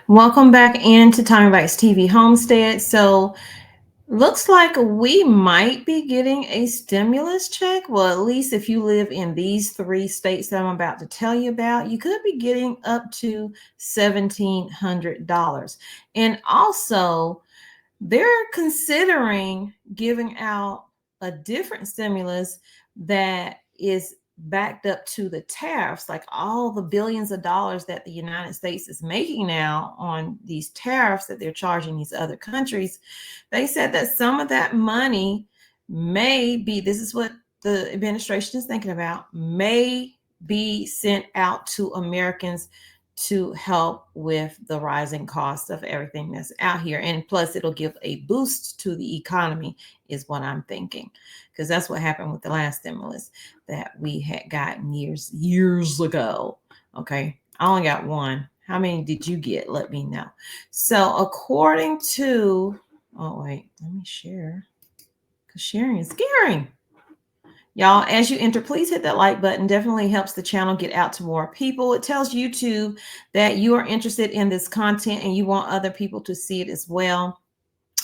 Welcome back into Tommy Bites TV Homestead. So, looks like we might be getting a stimulus check. Well, at least if you live in these three states that I'm about to tell you about, you could be getting up to $1,700. And also, they're considering giving out a different stimulus that is backed up to the tariffs, like all the billions of dollars that the United States is making now on these tariffs that they're charging these other countries. They said that some of that money may be, this is what the administration is thinking about, may be sent out to Americans to help with the rising cost of everything that's out here. And plus, it'll give a boost to the economy, is what I'm thinking. Because that's what happened with the last stimulus that we had gotten years ago. Okay. I only got one. How many did you get? Let me know. So, according to, oh, wait, let me share. Because sharing is scaring. Y'all, as you enter, please hit that like button. Definitely helps the channel get out to more people. It tells YouTube that you are interested in this content and you want other people to see it as well.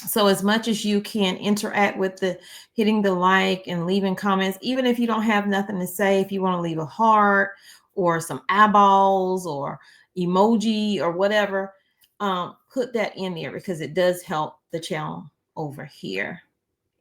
So as much as you can interact with the hitting the like and leaving comments, even if you don't have nothing to say, if you want to leave a heart or some eyeballs or emoji or whatever, put that in there because it does help the channel over here.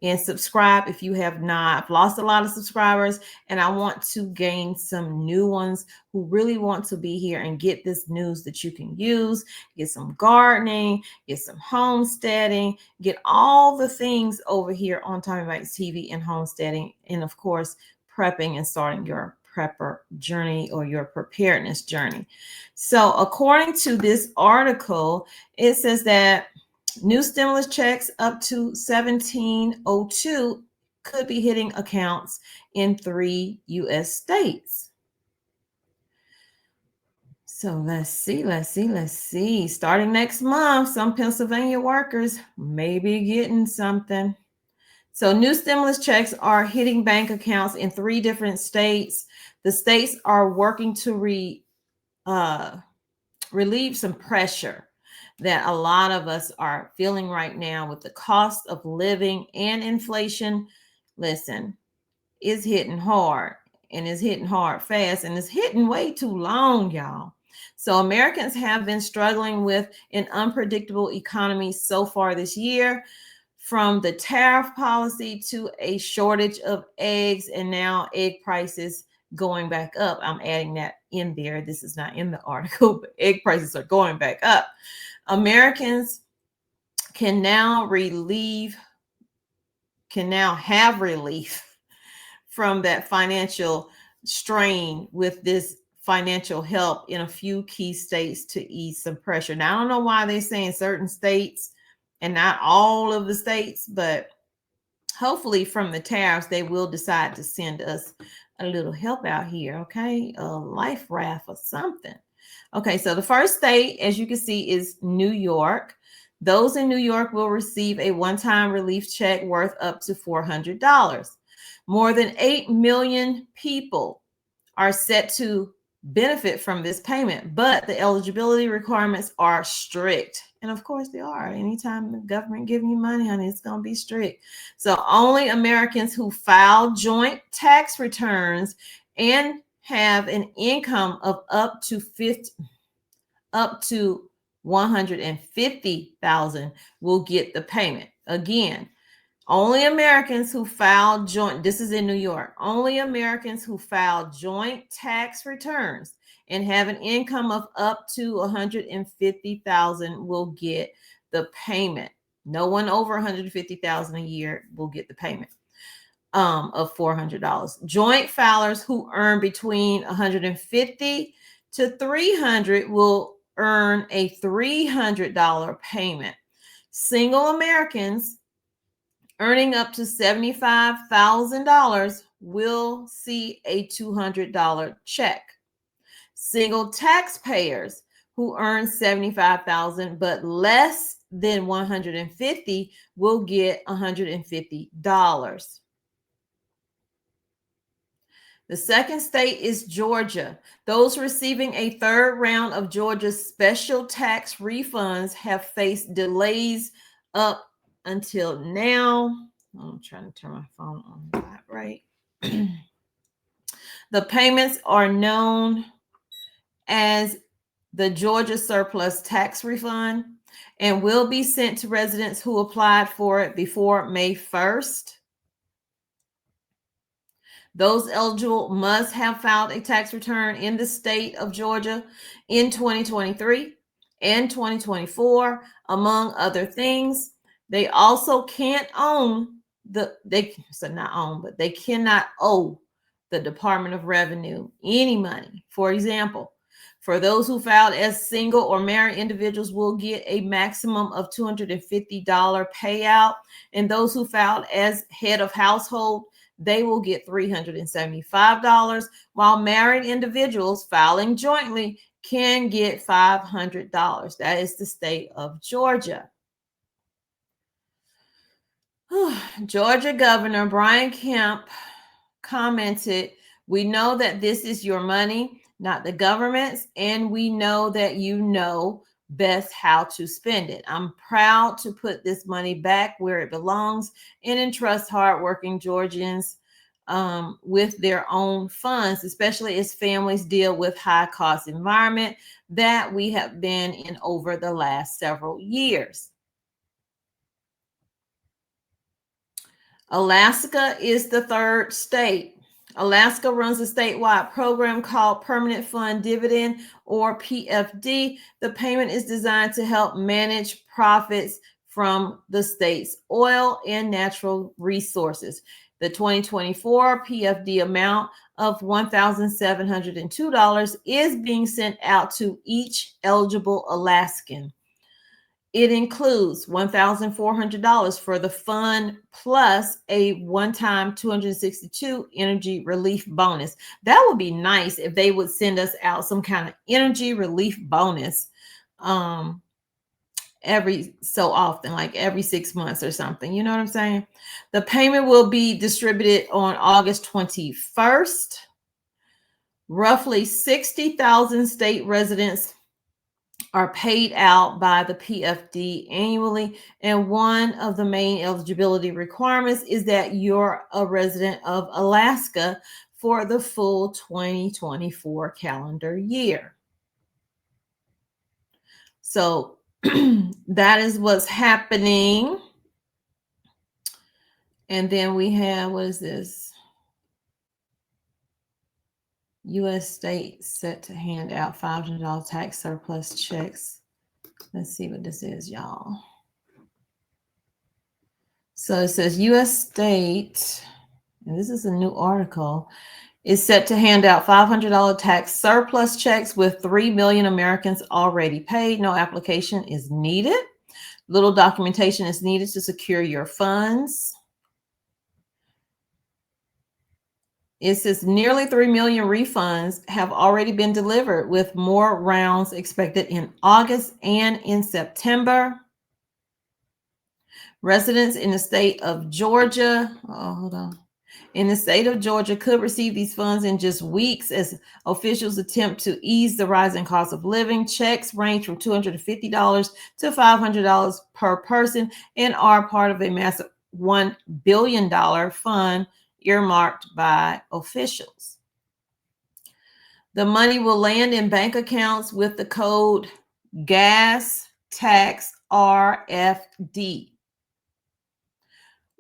And subscribe if you have not. I've lost a lot of subscribers and I want to gain some new ones who really want to be here and get this news that you can use, get some gardening, get some homesteading, get all the things over here on Tommy Bites TV and homesteading, and of course, prepping and starting your prepper journey or your preparedness journey. So according to this article, it says that new stimulus checks up to 1702 could be hitting accounts in 3 U.S. states. So let's see. Starting next month, some Pennsylvania workers may be getting something. So new stimulus checks are hitting bank accounts in 3 different states. The states are working to relieve some pressure that a lot of us are feeling right now with the cost of living and inflation. Listen, it's hitting hard and it's hitting hard fast and it's hitting way too long, y'all. So Americans have been struggling with an unpredictable economy so far this year, from the tariff policy to a shortage of eggs and now egg prices going back up. I'm adding that in there. This is not in the article, but egg prices are going back up. Americans can now have relief from that financial strain with this financial help in a few key states to ease some pressure. Now, I don't know why they're saying certain states and not all of the states, but hopefully from the tariffs, they will decide to send us a little help out here, okay? A life raft or something. Okay, so the first state, as you can see, is New York. Those in New York will receive a one-time relief check worth up to $400. More than 8 million people are set to benefit from this payment, but the eligibility requirements are strict. And of course they are. Anytime the government giving you money, honey, it's going to be strict. So only Americans who file joint tax returns and have an income of up to 150,000 will get the payment. Again, only Americans who file joint, this is in New York, only Americans who file joint tax returns and have an income of up to 150,000 will get the payment. No one over 150,000 a year will get the payment of $400. Joint filers who earn between 150 to 300 will earn a $300 payment. Single Americans earning up to $75,000 will see a $200 check. Single taxpayers who earn $75,000 but less than 150 will get $150. The second state is Georgia. Those receiving a third round of Georgia's special tax refunds have faced delays up until now. I'm trying to turn my phone on vibrate. The payments are known as the Georgia Surplus Tax Refund and will be sent to residents who applied for it before May 1st. Those eligible must have filed a tax return in the state of Georgia in 2023 and 2024, among other things. They also can't own they cannot owe the Department of Revenue any money. For example, for those who filed as single or married individuals will get a maximum of $250 payout, and those who filed as head of household, they will get $375, while married individuals filing jointly can get $500. That is the state of Georgia. Georgia Governor Brian Kemp commented, "We know that this is your money, not the government's, and we know that you know best how to spend it. I'm proud to put this money back where it belongs and entrust hardworking Georgians with their own funds, especially as families deal with high-cost environment that we have been in over the last several years." Alaska is the third state. Alaska runs a statewide program called Permanent Fund Dividend, or PFD. The payment is designed to help manage profits from the state's oil and natural resources. The 2024 PFD amount of $1,702 is being sent out to each eligible Alaskan. It includes $1,400 for the fund plus a one-time $262 energy relief bonus. That would be nice if they would send us out some kind of energy relief bonus every so often, like every 6 months or something. You know what I'm saying? The payment will be distributed on August 21st. Roughly 60,000 state residents are paid out by the PFD annually, and one of the main eligibility requirements is that you're a resident of Alaska for the full 2024 calendar year. So that is what's happening. And then we have, what is this? U.S. state set to hand out $500 tax surplus checks. Let's see what this is, y'all. So it says U.S. state, and this is a new article, is set to hand out $500 tax surplus checks with 3 million Americans already paid. No application is needed. Little documentation is needed to secure your funds. It says nearly 3 million refunds have already been delivered, with more rounds expected in August and in September. Residents in the state of Georgia, in the state of Georgia could receive these funds in just weeks as officials attempt to ease the rising cost of living. Checks range from $250 to $500 per person and are part of a massive $1 billion fund earmarked by officials. The money will land in bank accounts with the code gas tax RFD,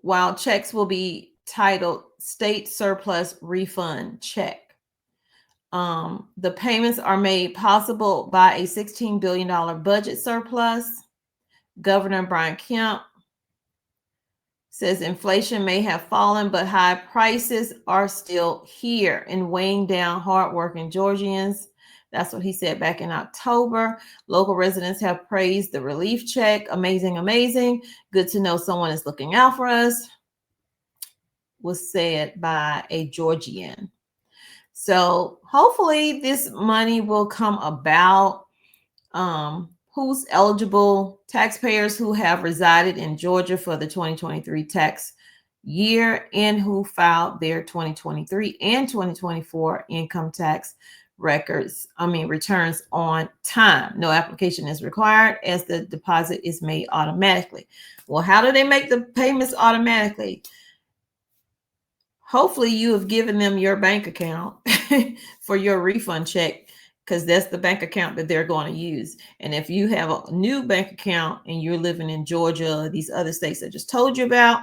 while checks will be titled state surplus refund check. The payments are made possible by a $16 billion budget surplus. Governor Brian Kemp says inflation may have fallen, but high prices are still here and weighing down hardworking Georgians. That's what he said back in October. Local residents have praised the relief check. Amazing, amazing. Good to know someone is looking out for us, was said by a Georgian. So hopefully this money will come about. Who's eligible? Taxpayers who have resided in Georgia for the 2023 tax year and who filed their 2023 and 2024 income tax returns on time. No application is required as the deposit is made automatically. Well, how do they make the payments automatically? Hopefully you have given them your bank account for your refund check, because that's the bank account that they're going to use. And if you have a new bank account and you're living in Georgia or these other states I just told you about,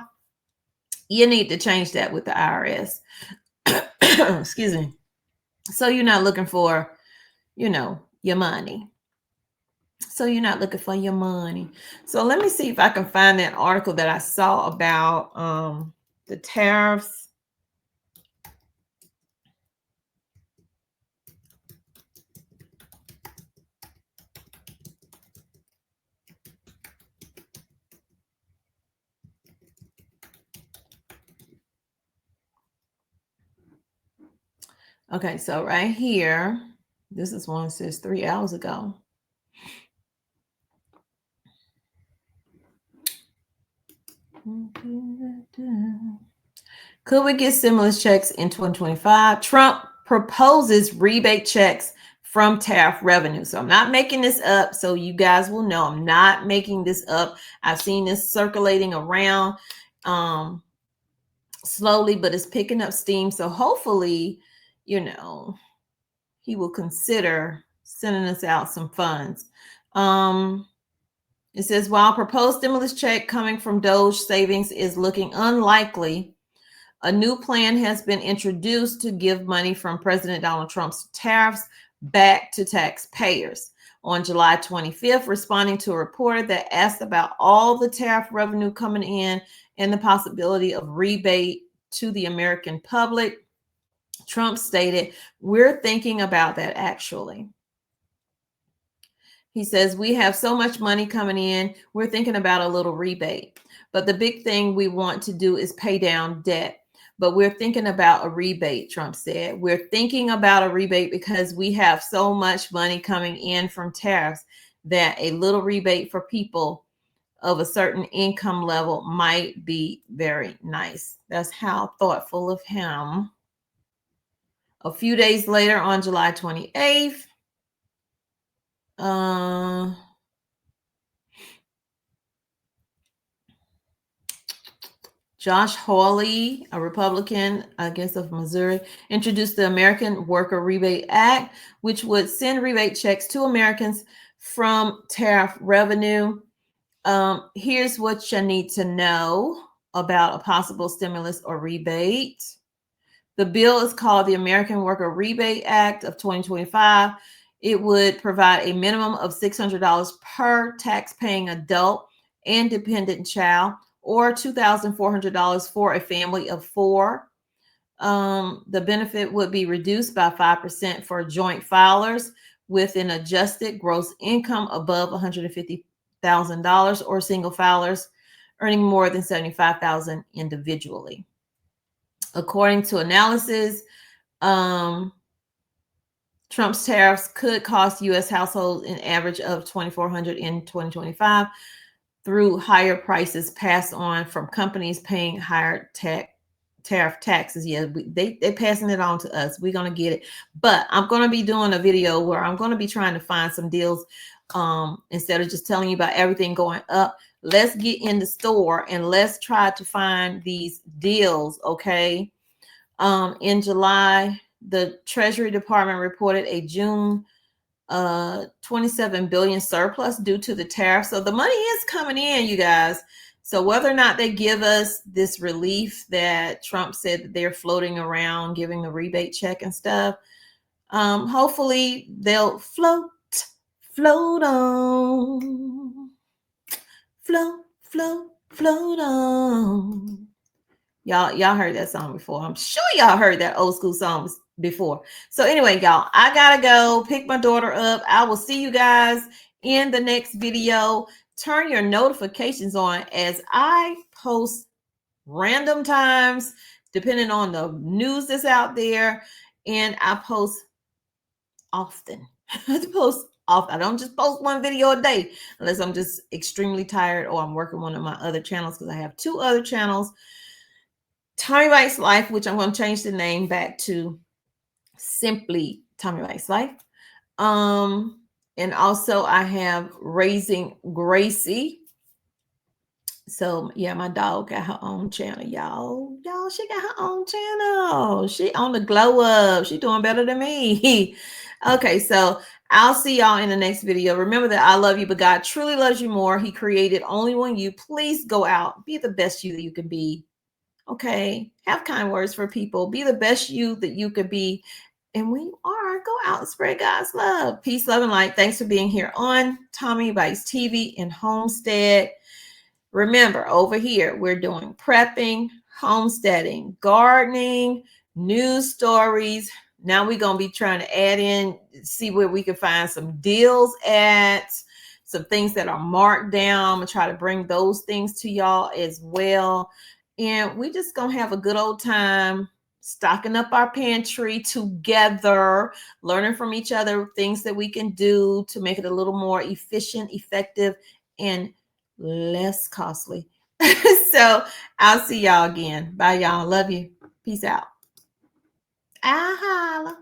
you need to change that with the IRS. Excuse me. So you're not looking for, your money. So you're not looking for your money. So let me see if I can find that article that I saw about the tariffs. Okay, so right here, this is one that says 3 hours ago. Could we get stimulus checks in 2025? Trump proposes rebate checks from tariff revenue. So I'm not making this up. So you guys will know I'm not making this up. I've seen this circulating around slowly, but it's picking up steam. So hopefully, he will consider sending us out some funds. It says, while proposed stimulus check coming from Doge savings is looking unlikely, a new plan has been introduced to give money from President Donald Trump's tariffs back to taxpayers. On July 25th, responding to a reporter that asked about all the tariff revenue coming in and the possibility of rebate to the American public, Trump stated, "We're thinking about that actually." He says, "We have so much money coming in, we're thinking about a little rebate. But the big thing we want to do is pay down debt. But we're thinking about a rebate," Trump said. "We're thinking about a rebate because we have so much money coming in from tariffs that a little rebate for people of a certain income level might be very nice." That's how thoughtful of him. A few days later, on July 28th, Josh Hawley, a Republican, I guess, of Missouri, introduced the American Worker Rebate Act, which would send rebate checks to Americans from tariff revenue. Here's what you need to know about a possible stimulus or rebate. The bill is called the American Worker Rebate Act of 2025. It would provide a minimum of $600 per tax-paying adult and dependent child, or $2,400 for a family of 4. The benefit would be reduced by 5% for joint filers with an adjusted gross income above $150,000 or single filers earning more than $75,000 individually. According to analysis, Trump's tariffs could cost U.S. households an average of $2,400 in 2025 through higher prices passed on from companies paying higher tariff taxes. Yeah, they're passing it on to us. We're going to get it. But I'm going to be doing a video where I'm going to be trying to find some deals instead of just telling you about everything going up. Let's get in the store and let's try to find these deals, okay? In July, the Treasury Department reported a June 27 billion surplus due to the tariff. So the money is coming in, you guys. So whether or not they give us this relief that Trump said that they're floating around, giving the rebate check and stuff, hopefully they'll float on, float on. Y'all heard that song before. I'm sure y'all heard that old school song before. So anyway, y'all, I gotta go pick my daughter up. I will see you guys in the next video. Turn your notifications on as I post random times, depending on the news that's out there. And I post often. I post often. I don't just post one video a day unless I'm just extremely tired or I'm working one of my other channels, because I have 2 other channels Tommy Bites Life, which I'm going to change the name back to simply Tommy Bites Life. And also I have Raising Gracie. So yeah, my dog got her own channel, y'all. She got her own channel. She on the glow up. She doing better than me. Okay, so I'll see y'all in the next video. Remember that I love you, but God truly loves you more. He created only one you. Please go out, be the best you that you can be. Okay, have kind words for people. Be the best you that you could be. And when you are, go out and spread God's love. Peace, love, and light. Thanks for being here on Tommy Bites TV and Homestead. Remember, over here, we're doing prepping, homesteading, gardening, news stories. Now we're going to be trying to add in, see where we can find some deals at, some things that are marked down. I'm going to try to bring those things to y'all as well. And we just going to have a good old time stocking up our pantry together, learning from each other, things that we can do to make it a little more efficient, effective, and less costly. So I'll see y'all again. Bye, y'all. Love you. Peace out. Ah, holla.